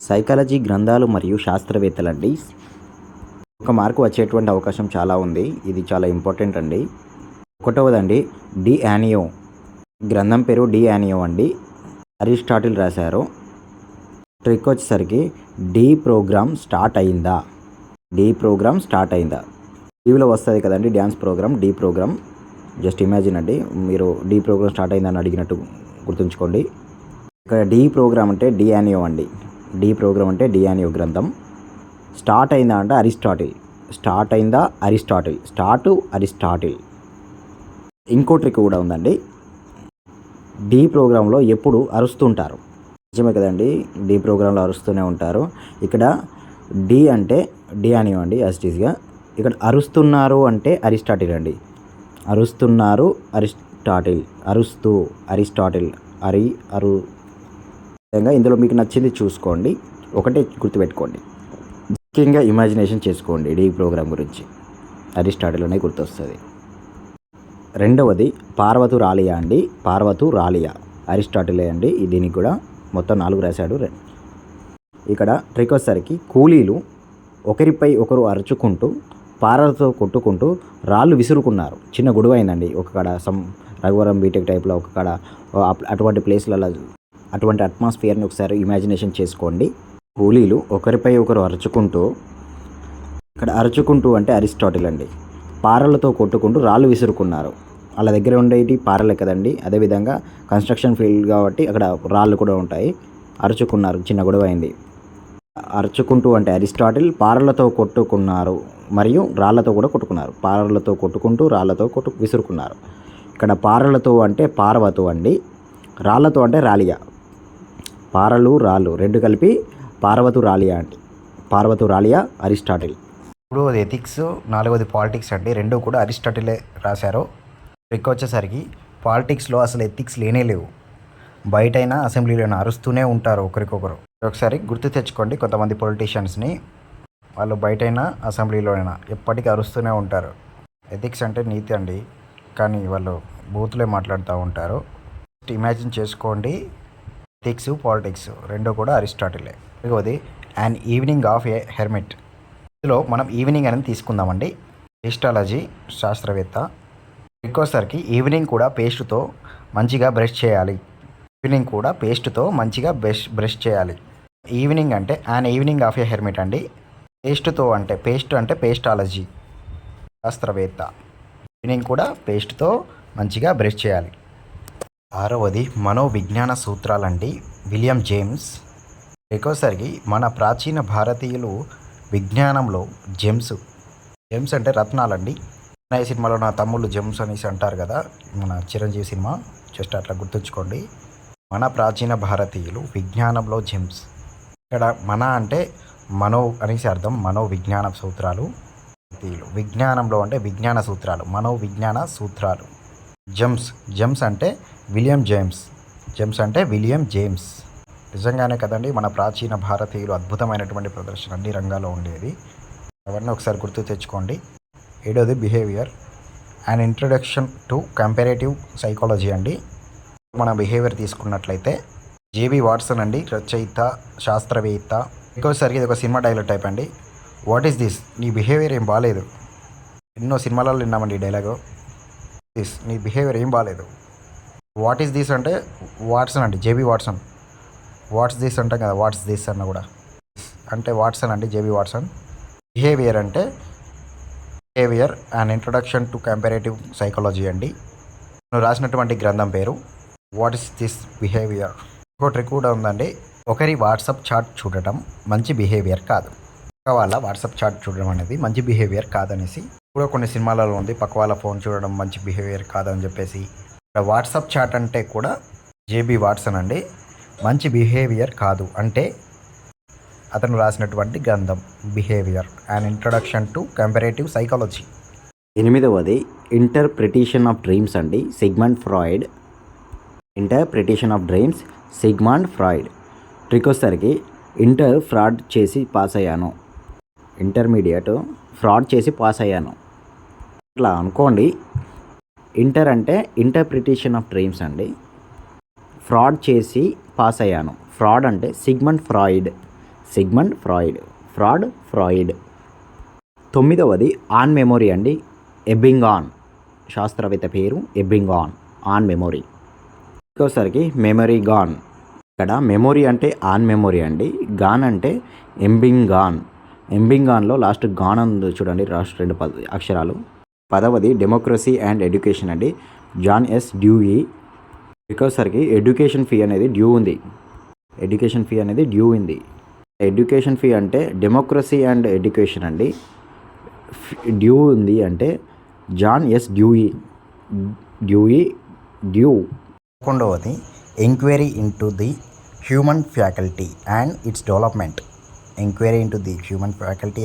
Psychology గ్రంథాలు మరియు శాస్త్రవేత్తలండి. ఒక మార్కు వచ్చేటువంటి అవకాశం చాలా ఉంది. ఇది చాలా ఇంపార్టెంట్ అండి. ఒకటవదండి డి యానియో. గ్రంథం పేరు డి యానియో అండి. అరిస్టాటిల్ రాశారు. ట్రిక్ వచ్చేసరికి డి ప్రోగ్రామ్ స్టార్ట్ అయిందా. డి ప్రోగ్రామ్ స్టార్ట్ అయిందా. టీవీలో వస్తుంది కదండి dance programme the programme. Just imagine అండి, మీరు డి ప్రోగ్రామ్ స్టార్ట్ అయిందని అడిగినట్టు గుర్తుంచుకోండి. ఇక్కడ డి ప్రోగ్రామ్ అంటే డి యానియో అండి. డి ప్రోగ్రామ్ అంటే డి యానియో గ్రంథం. స్టార్ట్ అయిందా అంటే అరిస్టాటిల్. స్టార్ట్ అయిందా అరిస్టాటిల్. అరిస్టాటిల్. ఇంకో ట్రిక్ కూడా ఉందండి. డి ప్రోగ్రాంలో ఎప్పుడు అరుస్తుంటారు. నిజమే కదండి, డి ప్రోగ్రాంలో అరుస్తూనే ఉంటారు. ఇక్కడ డి అంటే డి యానియో అండి యాజిటీస్గా. ఇక్కడ అరుస్తున్నారు అంటే అరిస్టాటిల్ అండి. అరుస్తున్నారు అరిస్టాటిల్. అరుస్తూ అరిస్టాటిల్. అరు విధంగా ఇందులో మీకు నచ్చింది చూసుకోండి. ఒకటే గుర్తుపెట్టుకోండి, ముఖ్యంగా ఇమాజినేషన్ చేసుకోండి డి ప్రోగ్రామ్ గురించి. అరిస్టాటిల్ అనే గుర్తొస్తుంది. రెండవది పార్వతురాలియా అండి. పార్వతురాలియా అరిస్టాటిలే అండి. దీనికి కూడా మొత్తం 4 రాశాడు. ఇక్కడ ట్రిక్ వచ్చేసరికి కూలీలు ఒకరిపై ఒకరు అరుచుకుంటూ పారలతో కొట్టుకుంటూ రాళ్ళు విసురుకున్నారు. చిన్న గొడవ అయిందండి ఒక కాడ, రఘువరం బీటెక్ టైప్లో ఒక కాడ. అటువంటి ప్లేస్లలో అటువంటి అట్మాస్ఫియర్ని ఒకసారి ఇమాజినేషన్ చేసుకోండి. కూలీలు ఒకరిపై ఒకరు అరుచుకుంటూ, ఇక్కడ అరుచుకుంటూ అంటే అరిస్టాటిల్ అండి. పారలతో కొట్టుకుంటూ రాళ్ళు విసురుకున్నారు. వాళ్ళ దగ్గర ఉండేటి పారలే కదండి. అదేవిధంగా కన్స్ట్రక్షన్ ఫీల్డ్ కాబట్టి అక్కడ రాళ్ళు కూడా ఉంటాయి. అరుచుకున్నారు, చిన్న గొడవ అయింది. అరుచుకుంటూ అంటే అరిస్టాటిల్. పారలతో కొట్టుకున్నారు మరియు రాళ్లతో కూడా కొట్టుకున్నారు. పారలతో కొట్టుకుంటూ రాళ్లతో విసురుకున్నారు. ఇక్కడ పారలతో అంటే పార్వతు అండి. రాళ్లతో అంటే రాలియా. పారలు రాళ్ళు రెండు కలిపి పార్వతురాలియా అండి. పార్వతురాలియా అరిస్టాటిల్. మూడవది ఎథిక్స్, నాలుగవది పాలిటిక్స్ అండి. రెండు కూడా అరిస్టాటిలే రాశారు. ట్రిక్ వచ్చేసరికి పాలిటిక్స్లో అసలు ఎథిక్స్ లేనే లేవు. బయటైనా అసెంబ్లీలోనే అరుస్తూనే ఉంటారు ఒకరికొకరు. ఒకసారి గుర్తు తెచ్చుకోండి, కొంతమంది పొలిటీషియన్స్ని. వాళ్ళు బయటైనా అసెంబ్లీలోనైనా ఎప్పటికీ అరుస్తూనే ఉంటారు. ఎథిక్స్ అంటే నీతి అండి, కానీ వాళ్ళు బూతులే మాట్లాడుతూ ఉంటారు. ఇమాజిన్ చేసుకోండి, ఎథిక్స్ పాలిటిక్స్ రెండు కూడా అరిస్టాటిలే. ఇంకొకది and evening of a hermit. ఇందులో మనం ఈవినింగ్ అనేది తీసుకుందామండి. హిస్టాలజీ శాస్త్రవేత్త. ఇంకోసారికి ఈవినింగ్ కూడా పేస్ట్తో మంచిగా బ్రష్ చేయాలి. ఈవినింగ్ కూడా పేస్ట్తో మంచిగా బ్రష్ చేయాలి. ఈవినింగ్ అంటే and evening of a hermit అండి. పేస్ట్తో అంటే పేస్టాలజీ శాస్త్రవేత్త. ఈవినింగ్ కూడా పేస్ట్తో మంచిగా బ్రష్ చేయాలి. ఆరవది మనోవిజ్ఞాన సూత్రాలండి. William James. ఇంకోసారికి మన ప్రాచీన భారతీయులు విజ్ఞానంలో జెమ్స్ అంటే రత్నాలండి. ఈ సినిమాలో నా తమ్ముళ్ళు జెమ్స్ అనేసి అంటారు కదా, మన చిరంజీవి సినిమా. జస్ట్ అట్లా గుర్తుంచుకోండి. మన ప్రాచీన భారతీయులు విజ్ఞానంలో జెమ్స్. ఇక్కడ మన అంటే మనో అనేసి అర్థం. మనోవిజ్ఞాన సూత్రాలు. విజ్ఞానంలో అంటే విజ్ఞాన సూత్రాలు, మనోవిజ్ఞాన సూత్రాలు. జెమ్స్ అంటే విలియం జేమ్స్. నిజంగానే కదండి, మన ప్రాచీన భారతీయులు అద్భుతమైనటువంటి ప్రదర్శన అన్ని రంగాల్లో ఉండేది. అవన్నీ ఒకసారి గుర్తు తెచ్చుకోండి. ఏడోది behaviour and introduction to comparative psychology అండి. మన బిహేవియర్ తీసుకున్నట్లయితే జేబీ వాట్సన్ అండి, రచయిత, శాస్త్రవేత్త. ఇంకోసారికి ఇది ఒక సినిమా డైలాగ్ టైప్ అండి. వాట్ ఈస్ దిస్, నీ బిహేవియర్ ఏం బాగాలేదు. ఎన్నో సినిమాలలో విన్నామండి ఈ డైలాగు. నీ బిహేవియర్ ఏం బాగాలేదు. వాట్ ఈస్ దిస్ అంటే వాట్సన్ అండి, జేబీ వాట్సన్. వాట్స్ దిస్ అంటాం కదా, వాట్స్ దిస్ అన్న కూడా అంటే వాట్సన్ అండి, జేబీ వాట్సన్. బిహేవియర్ అంటే behaviour and introduction to comparative psychology అండి. నేను రాసినటువంటి గ్రంథం పేరు వాట్ ఈస్ దిస్ బిహేవియర్. ఇంకో ట్రిక్ కూడా ఉందండి. ఒకరి వాట్సాప్ చాట్ చూడటం మంచి బిహేవియర్ కాదు. పక్క వాళ్ళ వాట్సాప్ చాట్ చూడడం అనేది మంచి బిహేవియర్ కాదనేసి కూడా కొన్ని సినిమాలలో ఉంది. పక్క వాళ్ళ ఫోన్ చూడడం మంచి బిహేవియర్ కాదని చెప్పేసి. వాట్సాప్ చాట్ అంటే కూడా జేబీ వాట్సన్ అండి, మంచి బిహేవియర్ కాదు అంటే అతను రాసినటువంటి గ్రంథం behaviour and introduction to comparative psychology. ఎనిమిదవది ఇంటర్ప్రిటేషన్ ఆఫ్ డ్రీమ్స్ అండి. Sigmund Freud. Interpretation of dreams Sigmund Freud. Trick వచ్చేసరికి ఫ్రాడ్ చేసి పాస్ అయ్యాను. ఇంటర్మీడియట్ ఫ్రాడ్ చేసి పాస్ అయ్యాను అట్లా అనుకోండి. ఇంటర్ అంటే ఇంటర్ప్రిటేషన్ ఆఫ్ డ్రీమ్స్ అండి. ఫ్రాడ్ చేసి పాస్ అయ్యాను. ఫ్రాడ్ అంటే Sigmund Freud. Sigmund Freud. Freud. 9వది ఆన్ మెమొరీ అండి. ఎబ్బింగాన్. శాస్త్రవేత్త పేరు ఎబ్బింగాన్. On memory. ఇంకోసరికి మెమరీ గాన్. ఇక్కడ మెమొరీ అంటే ఆన్ మెమొరీ అండి. గాన్ అంటే ఎంబింగాన్. ఎంబింగాన్లో లాస్ట్ గాన్ ఉంది చూడండి, లాస్ట్ 2 అక్షరాలు. 10వది డెమోక్రసీ అండ్ ఎడ్యుకేషన్ అండి. John S Dewey. ఇంకోసరికి ఎడ్యుకేషన్ ఫీ అనేది డ్యూ ఉంది. ఎడ్యుకేషన్ ఫీ అంటే డెమోక్రసీ అండ్ ఎడ్యుకేషన్ అండి. డ్యూ ఉంది అంటే జాన్ ఎస్ డ్యూయి. 11వది enquiry into the human faculty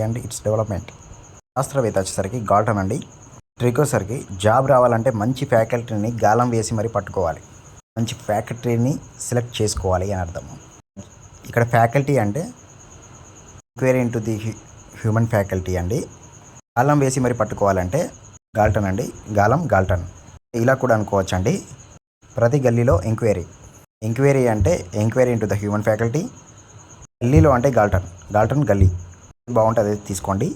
and its development. శాస్త్రవేత్త వచ్చేసరికి గాల్టన్ అండి. ట్రికోసరికి జాబ్ రావాలంటే మంచి ఫ్యాకల్టీని గాలం వేసి మరీ పట్టుకోవాలి, మంచి ఫ్యాకల్టీని సెలెక్ట్ చేసుకోవాలి అని అర్థం. ఇక్కడ ఫ్యాకల్టీ అంటే enquiry into the human faculty అండి. గాలం వేసి మరి పట్టుకోవాలంటే గాల్టన్ అండి. గాల్టన్. ఇలా కూడా అనుకోవచ్చు అండి. ప్రతి గల్లీలో ఎంక్వైరీ అంటే enquiry into the human faculty. గల్లీలో అంటే గాల్టన్ గల్లీ. బాగుంటుంది, తీసుకోండి.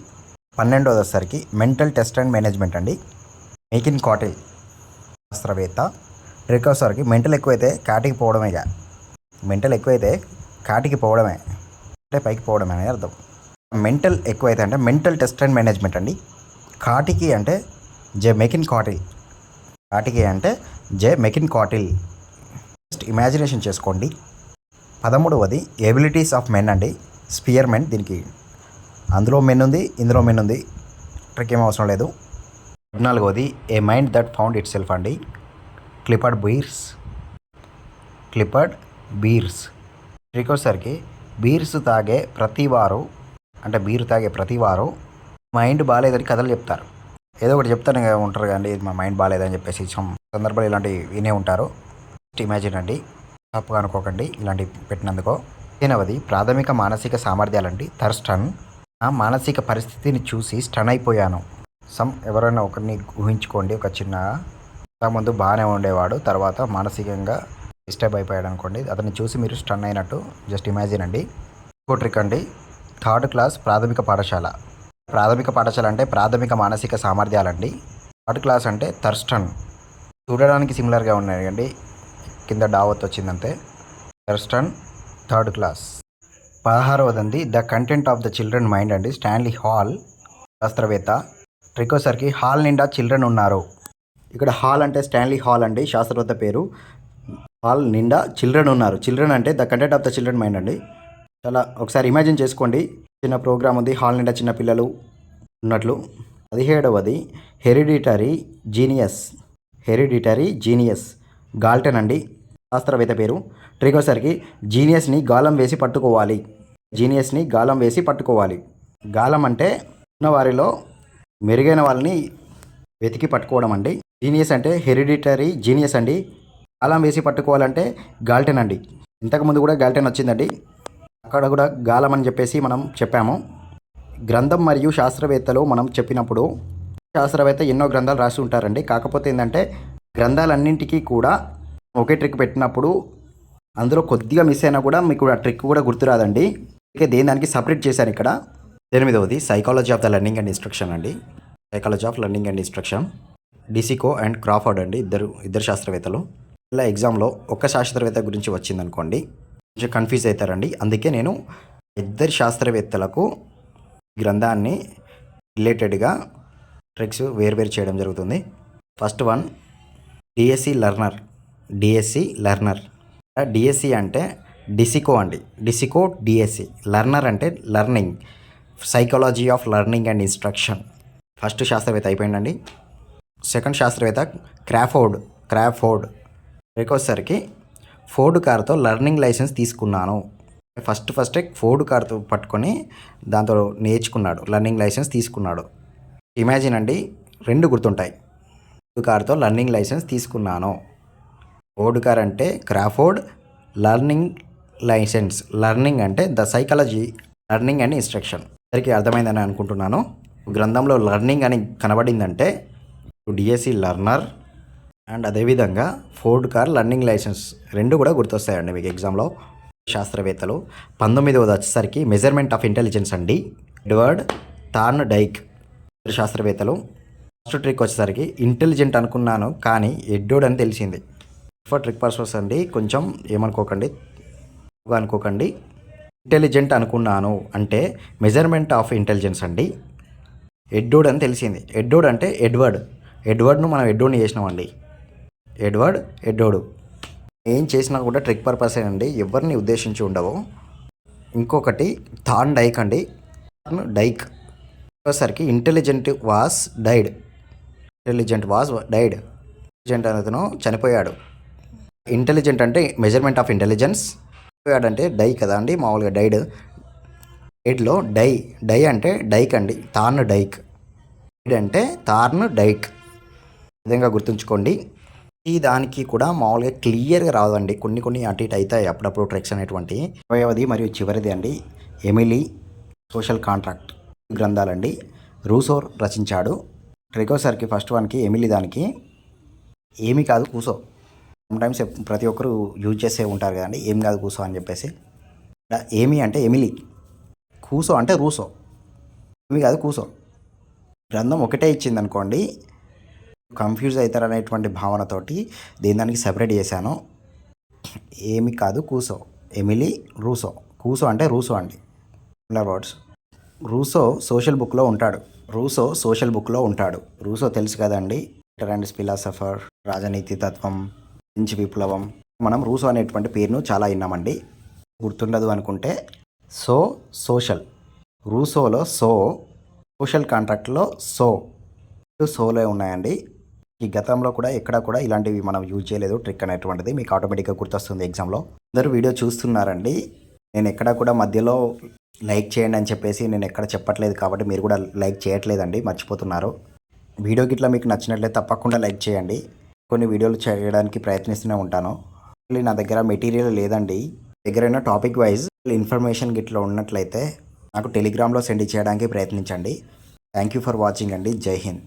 12వది వచ్చేసరికి మెంటల్ టెస్ట్ అండ్ మేనేజ్మెంట్ అండి. మెకిన్ కాటిల్ శాస్త్రవేత్త. ట్రిక్ వచ్చేసరికి మెంటల్ ఎక్కువైతే కాటికి పోవడమే అంటే పైకి పోవడమే అనేది అర్థం. మెంటల్ ఎక్కువైతే అంటే మెంటల్ టెస్ట్ అండ్ మేనేజ్మెంట్ అండి. కాటికి అంటే J McKeen Cattell. Just imagination చేసుకోండి. 13వది ఎబిలిటీస్ ఆఫ్ మెన్ అండి. Spearman. దీనికి అందులో మెన్ ఉంది, ఇందులో మెన్ ఉంది, ట్రిక్ ఏం అవసరం లేదు. 14వది a mind that found itself అండి. Clifford Beers. ట్రిక్ వచ్చేసరికి బీరు తాగే ప్రతివారు మైండ్ బాగాలేదని కథలు చెప్తారు. ఏదో ఒకటి చెప్తానే ఉంటారు కానీ మా మైండ్ బాగాలేదని చెప్పేసి సందర్భాలు ఇలాంటివి వినే ఉంటారు. ఇమాజిన్ అండి, తప్పుగా అనుకోకండి ఇలాంటి పెట్టినందుకో. 15వది ప్రాథమిక మానసిక సామర్థ్యాలండి. థర్స్టన్. ఆ మానసిక పరిస్థితిని చూసి స్టన్ అయిపోయాను. ఎవరైనా ఒకరిని ఊహించుకోండి, ఒక చిన్న ముందు బాగానే ఉండేవాడు, తర్వాత మానసికంగా డిస్టర్బ్ అయిపోయాడు అనుకోండి, అతన్ని చూసి మీరు స్టన్ అయినట్టు జస్ట్ ఇమాజిన్ అండి. ఇంకో ట్రిక్ అండి. 3rd క్లాస్ ప్రాథమిక పాఠశాల అంటే ప్రాథమిక మానసిక సామర్థ్యాలండి. 3rd క్లాస్ అంటే థర్స్టన్. చూడడానికి సిమిలర్గా ఉన్నాయి అండి, కింద డావత్ వచ్చిందంతే. Thurstone 3rd class. 16వదండి the content of the children mind అండి. స్టాన్లీ హాల్ శాస్త్రవేత్త. ట్రిక్ వచ్చేసరికి హాల్ నిండా చిల్డ్రన్ ఉన్నారు. ఇక్కడ హాల్ అంటే స్టాన్లీ హాల్ అండి, శాస్త్రవేత్త పేరు. హాల్ నిండా చిల్డ్రన్ ఉన్నారు. చిల్డ్రన్ అంటే the content of the children mind అండి. చాలా ఒకసారి ఇమాజిన్ చేసుకోండి, చిన్న ప్రోగ్రామ్ ఉంది, హాల్ నిండా చిన్న పిల్లలు ఉన్నట్లు. 17వది హెరిడిటరీ జీనియస్. గాల్టన్ అండి, శాస్త్రవేత్త పేరు. ట్రిక్ వచ్చేసరికి జీనియస్ని గాలం వేసి పట్టుకోవాలి. గాలం అంటే ఉన్న వారిలో మెరుగైన వాళ్ళని వెతికి పట్టుకోవడం అండి. జీనియస్ అంటే హెరిడిటరీ జీనియస్ అండి. గాలం వేసి పట్టుకోవాలంటే గాల్టన్ అండి. ఇంతకుముందు కూడా గాల్టన్ వచ్చిందండి, అక్కడ కూడా గాలం అని చెప్పేసి మనం చెప్పాము. గ్రంథం మరియు శాస్త్రవేత్తలు మనం చెప్పినప్పుడు శాస్త్రవేత్త ఎన్నో గ్రంథాలు రాసి ఉంటారండి. కాకపోతే ఏంటంటే గ్రంథాలన్నింటికీ కూడా ఒకే ట్రిక్ పెట్టినప్పుడు అందులో కొద్దిగా మిస్ అయినా కూడా మీకు ఆ ట్రిక్ కూడా గుర్తురాదండి. అందుకే దానికి సపరేట్ చేశాను ఇక్కడ. 8వది psychology of the learning and instruction అండి. డిసికో అండ్ క్రాఫర్డ్ అండి, ఇద్దరు శాస్త్రవేత్తలు. ఇలా ఎగ్జామ్లో ఒక్క శాస్త్రవేత్త గురించి వచ్చిందనుకోండి కొంచెం కన్ఫ్యూజ్ అవుతారండి. అందుకే నేను ఇద్దరు శాస్త్రవేత్తలకు గ్రంథాన్ని రిలేటెడ్గా ట్రిక్స్ వేరు చేయడం జరుగుతుంది. First one DSC learner. DSC అంటే డిసికో అండి. డిఎస్సి. లెర్నర్ అంటే learning, psychology of learning and instruction. First శాస్త్రవేత్త అయిపోయిందండి. సెకండ్ శాస్త్రవేత్త క్రాఫోర్డ్. వచ్చేసరికి ఫోర్డ్ కార్తో లెర్నింగ్ లైసెన్స్ తీసుకున్నాను. ఫస్ట్ ఫోర్డ్ కార్తో పట్టుకొని దాంతో నేర్చుకున్నాడు, లెర్నింగ్ లైసెన్స్ తీసుకున్నాడు. ఇమాజిన్ అండి, 2 గుర్తుంటాయి. ఫోర్డ్ కార్తో లెర్నింగ్ లైసెన్స్ తీసుకున్నాను. ఫోర్డ్ కార్ అంటే క్రాఫోర్డ్, లెర్నింగ్ లైసెన్స్. లెర్నింగ్ అంటే the psychology learning and instruction. అందరికీ అర్థమైందని అనుకుంటున్నాను. గ్రంథంలో లెర్నింగ్ అని కనబడిందంటే డిఎస్సి లెర్నర్ అండ్ అదేవిధంగా ఫోర్డ్ కార్ లెర్నింగ్ లైసెన్స్ 2 కూడా గుర్తొస్తాయండి మీకు ఎగ్జామ్లో. శాస్త్రవేత్తలు. 19వది వచ్చేసరికి మెజర్మెంట్ ఆఫ్ ఇంటెలిజెన్స్ అండి, ఎడ్వర్డ్ థార్న్ డైక్. శాస్త్రవేత్తలు. ఫస్ట్ ట్రిక్ వచ్చేసరికి ఇంటెలిజెంట్ అనుకున్నాను కానీ ఎడ్వర్డ్ అని తెలిసింది. ఫర్ ట్రిక్ పర్పస్ అండి, కొంచెం ఏమనుకోకండి, అనుకోకండి. ఇంటెలిజెంట్ అనుకున్నాను అంటే మెజర్మెంట్ ఆఫ్ ఇంటెలిజెన్స్ అండి, ఎడ్వర్డ్ అని తెలిసింది. ఎడ్వర్డ్ అంటే ఎడ్వర్డ్ను మనం ఎడ్వర్డ్ని చేసినామండి. ఎడ్వర్డ్ ఏం చేసినా కూడా ట్రిక్ పర్పస్ అండి, ఎవరిని ఉద్దేశించి ఉండవు. ఇంకొకటి థార్న్ డైక్ అండి, డైక్ వచ్చేసరికి ఇంటెలిజెంట్ వాజ్ డైడ్. ఇంటెలిజెంట్ అతను చనిపోయాడు. ఇంటెలిజెంట్ అంటే మెజర్మెంట్ ఆఫ్ ఇంటెలిజెన్స్, చనిపోయాడంటే డై కదా అండి, మామూలుగా డైడ్లో డై అంటే డైక్ అండి, థార్న్ డైక్. అంటే థార్న్ డైక్. విధంగా గుర్తుంచుకోండి. ఈ దానికి కూడా మామూలుగా క్లియర్గా రాదండి, కొన్ని అటు ఇటు అవుతాయి అప్పుడప్పుడు ట్రిక్స్ అనేటువంటి. 20వది మరియు చివరిది అండి, ఎమిలీ సోషల్ కాంట్రాక్ట్ గ్రంథాలండి, రూసో రచించాడు. ట్రికోసర్కి ఫస్ట్ వన్కి ఎమిలీ దానికి ఏమీ కాదు కూసో. సమ్టైమ్స్ ప్రతి ఒక్కరు యూజ్ చేసే ఉంటారు కదండి, ఏం కాదు కూసో అని చెప్పేసి. ఏమి అంటే ఎమిలీ, కూసో అంటే రూసో. ఏమి కాదు కూసో. గ్రంథం ఒకటే ఇచ్చింది అనుకోండి, కన్ఫ్యూజ్ అవుతారు అనేటువంటి భావనతోటి దానికి సెపరేట్ చేశాను. ఏమి కాదు కూసో, ఎమిలీ రూసో. కూసో అంటే రూసో అండి. వర్డ్స్. రూసో సోషల్ బుక్లో ఉంటాడు. రూసో తెలుసు కదండి, అండ్ ఫిలాసఫర్, రాజనీతి తత్వం, ఫ్రెంచ్ విప్లవం. మనం రూసో అనేటువంటి పేరును చాలా విన్నామండి, గుర్తుండదు అనుకుంటే. సోషల్, రూసోలో సోషల్ కాంట్రాక్ట్లో సోలో ఉన్నాయండి. ఈ గతంలో కూడా ఎక్కడ కూడా ఇలాంటివి మనం యూజ్ చేయలేదు. ట్రిక్ అనేటువంటిది మీకు ఆటోమేటిక్గా గుర్తొస్తుంది ఎగ్జామ్లో. అందరూ వీడియో చూస్తున్నారండి, నేను ఎక్కడ కూడా మధ్యలో లైక్ చేయండి అని చెప్పేసి నేను ఎక్కడ చెప్పట్లేదు కాబట్టి మీరు కూడా లైక్ చేయట్లేదండి, మర్చిపోతున్నారు. వీడియో గిట్లా మీకు నచ్చినట్లయితే తప్పకుండా లైక్ చేయండి. కొన్ని వీడియోలు చేయడానికి ప్రయత్నిస్తూనే ఉంటాను. నా దగ్గర మెటీరియల్ లేదండి, దగ్గరైనా టాపిక్ వైజ్ ఇన్ఫర్మేషన్ గిట్లా ఉన్నట్లయితే నాకు టెలిగ్రామ్లో సెండ్ చేయడానికి ప్రయత్నించండి. థ్యాంక్ యూ ఫర్ వాచింగ్ అండి. జై హింద్.